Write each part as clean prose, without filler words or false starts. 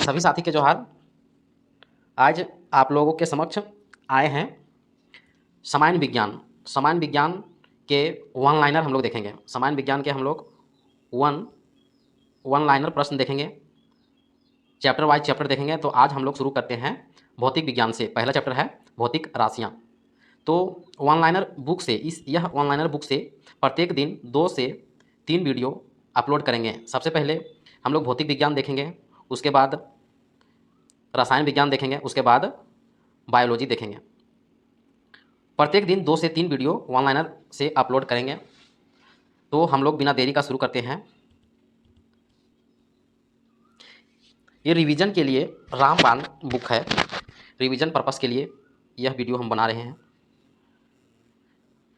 सभी साथी के जोहार। आज आप लोगों के समक्ष आए हैं सामान्य विज्ञान के वन लाइनर हम लोग देखेंगे। सामान्य विज्ञान के हम लोग वन लाइनर प्रश्न देखेंगे, चैप्टर वाइज चैप्टर देखेंगे। तो आज हम लोग शुरू करते हैं भौतिक विज्ञान से। पहला चैप्टर है भौतिक राशियाँ। तो वन लाइनर बुक से यह वन लाइनर बुक से प्रत्येक दिन 2 से 3 वीडियो अपलोड करेंगे। सबसे पहले हम लोग भौतिक विज्ञान देखेंगे, उसके बाद रसायन विज्ञान देखेंगे, उसके बाद बायोलॉजी देखेंगे। प्रत्येक दिन 2 से 3 वीडियो वन लाइनर से अपलोड करेंगे। तो हम लोग बिना देरी का शुरू करते हैं। ये रिवीजन के लिए रामबाण बुक है। रिवीजन पर्पस के लिए यह वीडियो हम बना रहे हैं।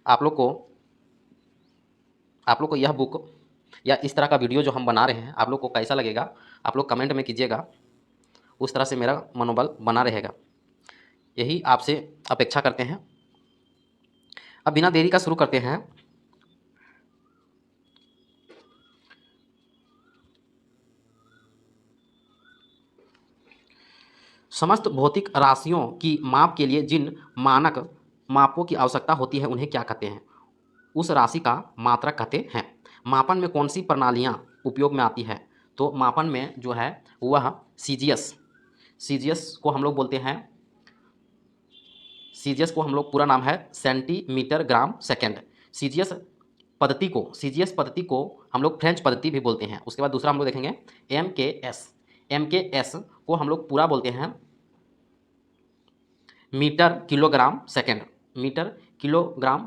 आप लोग को यह बुक या इस तरह का वीडियो जो हम बना रहे हैं आप लोग को कैसा लगेगा, आप लोग कमेंट में कीजिएगा। उस तरह से मेरा मनोबल बना रहेगा, यही आपसे अपेक्षा करते हैं। अब बिना देरी का शुरू करते हैं। समस्त भौतिक राशियों की माप के लिए जिन मानक मापों की आवश्यकता होती है उन्हें क्या कहते हैं? उस राशि का मात्रक कहते हैं। मापन में कौन सी प्रणालियाँ उपयोग में आती है? तो मापन में जो है वह सीजीएस को हम लोग बोलते हैं। सीजीएस को हम लोग पूरा नाम है सेंटीमीटर ग्राम सेकेंड। सीजीएस पद्धति को हम लोग फ्रेंच पद्धति भी बोलते हैं। उसके बाद दूसरा हम लोग देखेंगे एमकेएस को हम लोग पूरा बोलते हैं मीटर किलोग्राम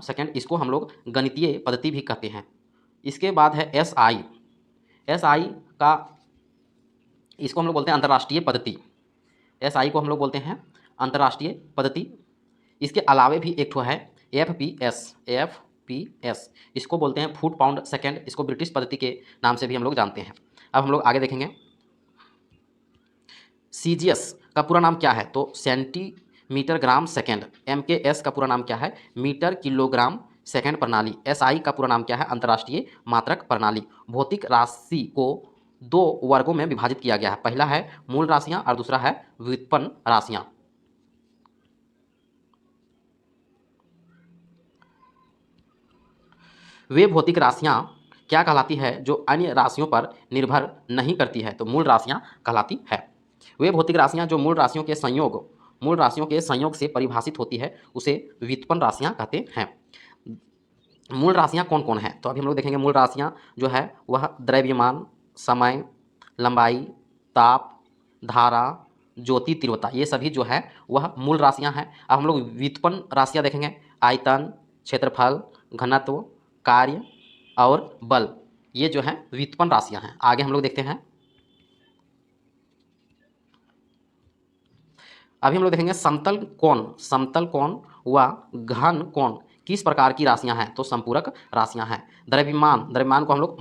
सेकेंड। इसको हम लोग गणितीय पद्धति भी कहते हैं। इसके बाद है एसआई का, इसको हम लोग बोलते हैं अंतर्राष्ट्रीय पद्धति। एसआई को हम लोग बोलते हैं अंतर्राष्ट्रीय पद्धति। इसके अलावे भी एक ठो है एफपीएस, इसको बोलते हैं फुट पाउंड सेकेंड। इसको ब्रिटिश पद्धति के नाम से भी हम लोग जानते हैं। अब हम लोग आगे देखेंगे सीजीएस का पूरा नाम क्या है? तो सेंटीमीटर ग्राम सेकेंड। एमकेएस का पूरा नाम क्या है? मीटर किलोग्राम सेकेंड प्रणाली। एसआई का पूरा नाम क्या है? अंतर्राष्ट्रीय मात्रक प्रणाली। भौतिक राशि को 2 वर्गों में विभाजित किया गया है। पहला है मूल राशियां और दूसरा है व्युत्पन्न राशियां। वे भौतिक राशियां क्या कहलाती है जो अन्य राशियों पर निर्भर नहीं करती है? तो मूल राशियां कहलाती है। वे भौतिक राशियां जो मूल राशियों के संयोग से परिभाषित होती है उसे व्युत्पन्न राशियां कहते हैं। मूल राशियां कौन कौन है? तो अभी हम लोग देखेंगे मूल राशियां जो है वह द्रव्यमान, समय, लंबाई, ताप, धारा, ज्योति तीव्रता, ये सभी जो है वह मूल राशियां हैं। अब हम लोग व्युत्पन्न राशियां देखेंगे। आयतन, क्षेत्रफल, घनत्व, कार्य और बल, ये जो है व्युत्पन्न राशियां हैं। आगे हम लोग देखते हैं। अभी हम लोग देखेंगे समतल कोण व घन कोण किस प्रकार की राशियां हैं? तो संपूरक राशियां हैं। द्रव्यमान को हम लोग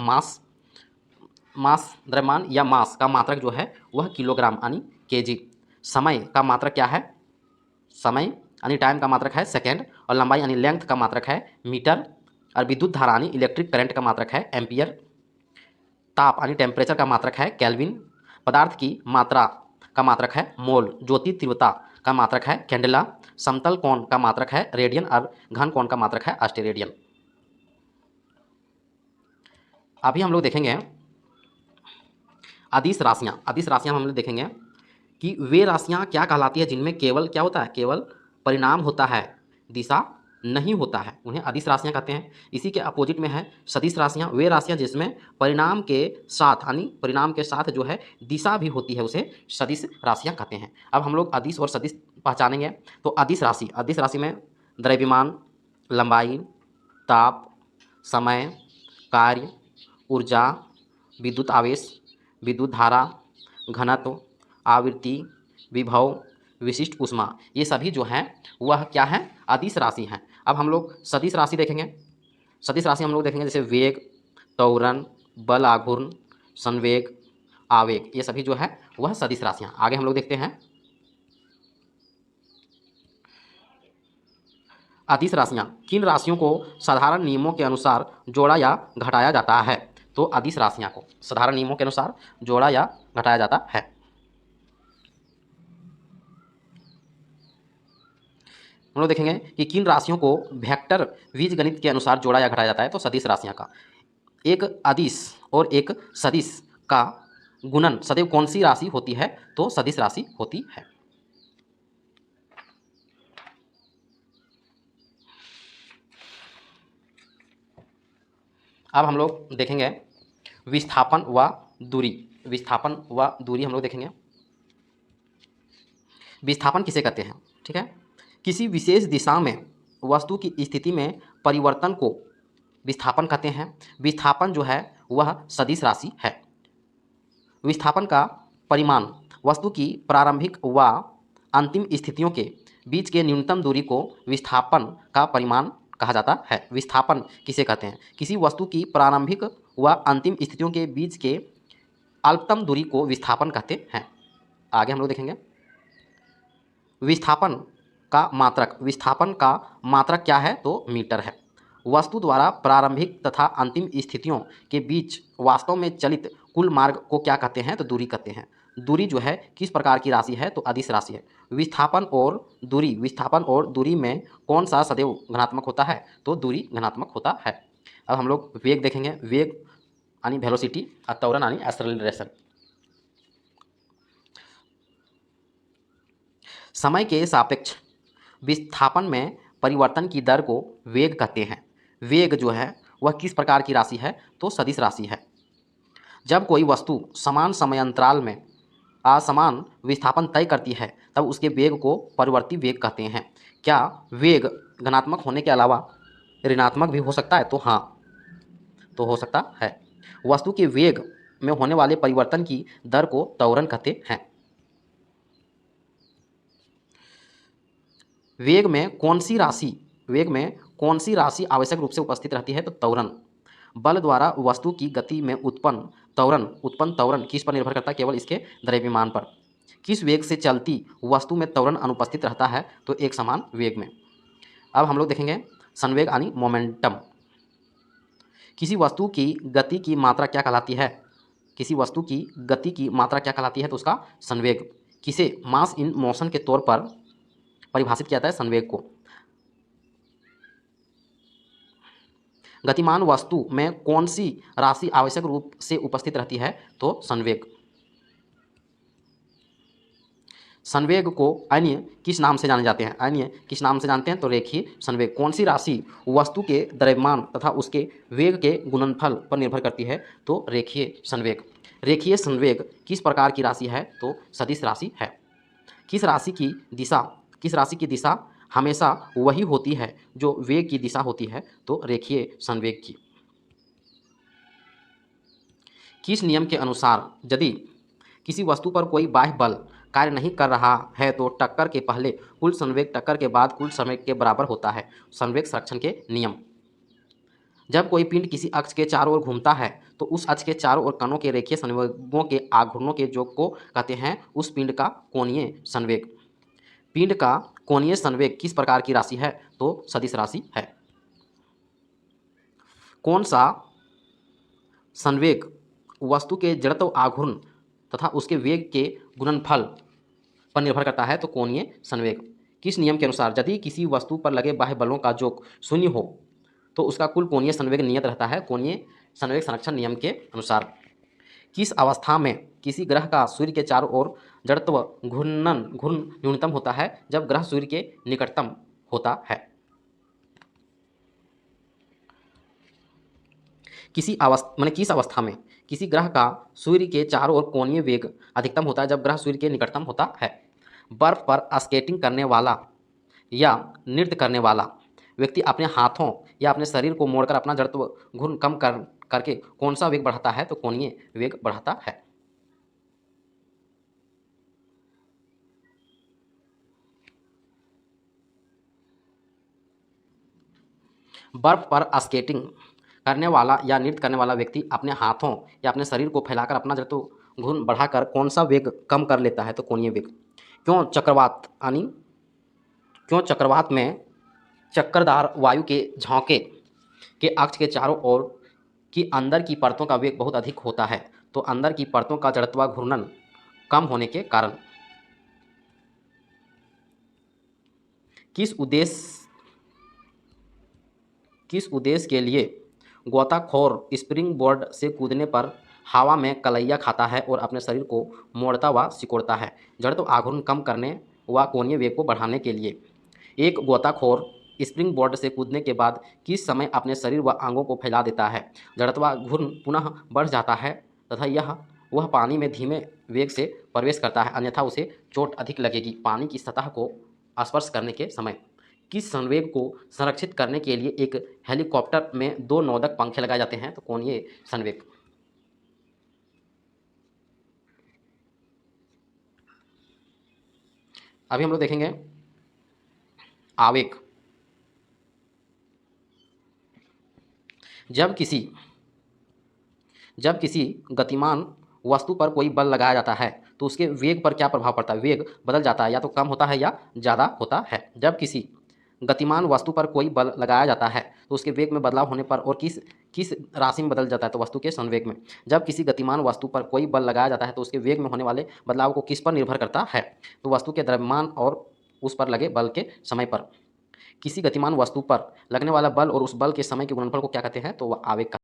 द्रव्यमान या मास का मात्रक जो है वह किलोग्राम यानी केजी। समय का मात्रक क्या है? समय यानी टाइम का मात्रक है सेकेंड। और लंबाई यानी लेंथ का मात्रक है मीटर। और विद्युत धारा यानी इलेक्ट्रिक करंट का मात्रक है एम्पियर। ताप यानी टेम्परेचर का मात्रक है केल्विन। पदार्थ की मात्रा का मात्रक है मोल। ज्योति तीव्रता का मात्रक है कैंडेला। समतल कोण का मात्रक है रेडियन और घन कोण का मात्रक है अस्टेरेडियन। अभी हम लोग देखेंगे अदिश राशियां हम लोग देखेंगे कि वे राशियां क्या कहलाती है जिनमें केवल क्या होता है? केवल परिणाम होता है, दिशा नहीं होता है, उन्हें अदिश राशियां कहते हैं। इसी के अपोजिट में है सदिश राशियां। वे राशियां जिसमें परिणाम के साथ जो है दिशा भी होती है उसे सदिश राशियां कहते हैं। अब हम लोग अदिश और सदिश पहचानेंगे। तो अदिश राशि में द्रव्यमान, लंबाई, ताप, समय, कार्य, ऊर्जा, विद्युत आवेश, विद्युत धारा, घनत्व, आवृत्ति, विभव, विशिष्ट ऊष्मा, ये सभी जो हैं वह क्या है? अदिश राशि हैं। अब हम लोग सदिश राशि देखेंगे। सदिश राशि हम लोग देखेंगे जैसे वेग, त्वरण, बल आघूर्ण, संवेग, आवेग, ये सभी जो है वह सदिश राशियां। आगे हम लोग देखते हैं अदिश राशियां। किन राशियों को साधारण नियमों के अनुसार जोड़ा या घटाया जाता है? तो अदिश राशियां को साधारण नियमों के अनुसार जोड़ा या घटाया जाता है। हम लोग देखेंगे कि किन राशियों को वेक्टर बीजगणित के अनुसार जोड़ा या घटाया जाता है, तो सदिश राशियां का। एक अदिश और एक सदिश का गुणन सदैव कौन सी राशि होती है, तो सदिश राशि होती है। अब हम लोग देखेंगे विस्थापन व दूरी। विस्थापन व दूरी हम लोग देखेंगे। विस्थापन किसे कहते हैं, ठीक है। किसी विशेष दिशा में वस्तु की स्थिति में परिवर्तन को विस्थापन कहते हैं। विस्थापन जो है वह सदिश राशि है। विस्थापन का परिमाण वस्तु की प्रारंभिक व अंतिम स्थितियों के बीच के न्यूनतम दूरी को विस्थापन का परिमाण कहा जाता है। विस्थापन किसे कहते हैं, किसी वस्तु की प्रारंभिक व अंतिम स्थितियों के बीच के अल्पतम दूरी को विस्थापन कहते हैं। आगे हम लोग देखेंगे विस्थापन का मात्रक। विस्थापन का मात्रक क्या है, तो मीटर है। वस्तु द्वारा प्रारंभिक तथा अंतिम स्थितियों के बीच वास्तव में चलित कुल मार्ग को क्या कहते हैं, तो दूरी कहते हैं। दूरी जो है किस प्रकार की राशि है, तो अदिश राशि है। विस्थापन और दूरी, विस्थापन और दूरी में कौन सा सदैव धनात्मक होता है, तो दूरी धनात्मक होता है। अब हम लोग वेग देखेंगे। वेग यानी वेलोसिटी, त्वरण यानी एक्सेलरेशन। समय के सापेक्ष विस्थापन में परिवर्तन की दर को वेग कहते हैं। वेग जो है वह किस प्रकार की राशि है, तो सदिश राशि है। जब कोई वस्तु समान समयांतराल में असमान विस्थापन तय करती है तब उसके वेग को परिवर्ती वेग कहते हैं। क्या वेग धनात्मक होने के अलावा ऋणात्मक भी हो सकता है, तो हाँ, तो हो सकता है। वस्तु के वेग में होने वाले परिवर्तन की दर को त्वरण कहते हैं। वेग में कौन सी राशि, वेग में कौन सी राशि आवश्यक रूप से उपस्थित रहती है, तो त्वरण। बल द्वारा वस्तु की गति में उत्पन्न त्वरण किस पर निर्भर करता है, केवल इसके द्रव्यमान पर। किस वेग से चलती वस्तु में त्वरण अनुपस्थित रहता है, तो एक समान वेग में। अब हम लोग देखेंगे संवेग यानी मोमेंटम। किसी वस्तु की गति की मात्रा क्या कहलाती है, किसी वस्तु की गति की मात्रा क्या कहलाती है, तो उसका संवेग। किसे मास इन मोशन के तौर पर परिभाषित किया जाता है, संवेग को। गतिमान वस्तु में कौन सी राशि आवश्यक रूप से उपस्थित रहती है, तो संवेग। संवेग को अन्य किस नाम से जाने जाते हैं, अन्य किस नाम से जानते हैं, तो रेखीय संवेग। कौन सी राशि वस्तु के द्रव्यमान तथा उसके वेग के गुणनफल पर निर्भर करती है, तो रेखीय संवेग। रेखीय संवेग किस प्रकार की राशि है, तो सदिश राशि है। किस राशि की दिशा हमेशा वही होती है जो वेग की दिशा होती है, तो रेखीय संवेग की। किस नियम के अनुसार यदि किसी वस्तु पर कोई बाह्य बल कार्य नहीं कर रहा है तो टक्कर के पहले कुल संवेग टक्कर के बाद कुल संवेग के बराबर होता है, संवेग संरक्षण के नियम। जब कोई पिंड किसी अक्ष के चारों ओर घूमता है तो उस अक्ष के चारों ओर कणों के रेखीय संवेगों के आघूर्णों के योग को कहते हैं उस पिंड का कोणीय संवेग। पिंड का कोणीय संवेग किस प्रकार की राशि है, तो सदिश राशि है। कौन सा संवेग वस्तु के जड़त्व आघूर्ण तथा उसके वेग के गुणनफल पर निर्भर करता है, तो कोणीय संवेग। किस नियम के अनुसार यदि किसी वस्तु पर लगे बाह्य बलों का योग शून्य हो तो उसका कुल कोणीय संवेग नियत रहता है, कोणीय संवेग संरक्षण नियम के अनुसार। किस अवस्था में किसी ग्रह का सूर्य के चारों ओर जड़त्व घूर्णन न्यूनतम होता है, जब ग्रह सूर्य के निकटतम होता है। किस अवस्था में किसी ग्रह का सूर्य के चारों ओर कोणीय वेग अधिकतम होता है, जब ग्रह सूर्य के निकटतम होता है। बर्फ पर स्केटिंग करने वाला या नृत्य करने वाला व्यक्ति अपने हाथों या अपने शरीर को मोड़कर अपना जड़त्व घूर्ण कम करके कौन सा वेग बढ़ाता है, तो कोणीय वेग बढ़ाता है। बर्फ पर स्केटिंग करने वाला या नृत्य करने वाला व्यक्ति अपने हाथों या अपने शरीर को फैलाकर अपना जड़त्व घूर्ण बढ़ाकर कौन सा वेग कम कर लेता है, तो कोणीय वेग। क्यों चक्रवात में चक्करदार वायु के झोंके के अक्ष के चारों ओर की अंदर की परतों का वेग बहुत अधिक होता है, तो अंदर की परतों का जड़त्व घूर्णन कम होने के कारण। किस उद्देश्य किस उद्देश्य के लिए गोताखोर स्प्रिंग बोर्ड से कूदने पर हवा में कलैया खाता है और अपने शरीर को मोड़ता व सिकोड़ता है? जड़त्व आघूर्ण कम करने व कोणीय वेग को बढ़ाने के लिए एक गोताखोर स्प्रिंग बोर्ड से कूदने के बाद किस समय अपने शरीर व अंगों को फैला देता है? जड़त्वाघूर्ण पुनः बढ़ जाता है तथा वह पानी में धीमे वेग से प्रवेश करता है, अन्यथा उसे चोट अधिक लगेगी। पानी की सतह को स्पर्श करने के समय किस संवेग को संरक्षित करने के लिए एक हेलीकॉप्टर में 2 नोदक पंखे लगाए जाते हैं? तो कोणीय संवेग। अभी हम लोग देखेंगे आवेग। जब किसी गतिमान वस्तु पर कोई बल लगाया जाता है तो उसके वेग पर क्या प्रभाव पड़ता है? वेग बदल जाता है, या तो कम होता है या ज़्यादा होता है। जब किसी गतिमान वस्तु पर कोई बल लगाया जाता है तो उसके वेग में बदलाव होने पर और किस किस राशि में बदल जाता है? तो वस्तु के संवेग में। जब किसी गतिमान वस्तु पर कोई बल लगाया जाता है तो उसके वेग में होने वाले बदलाव को किस पर निर्भर करता है? तो वस्तु के द्रव्यमान और उस पर लगे बल के समय पर। किसी गतिमान वस्तु पर लगने वाला बल और उस बल के समय के गुणनफल को क्या कहते हैं? तो वह आवेग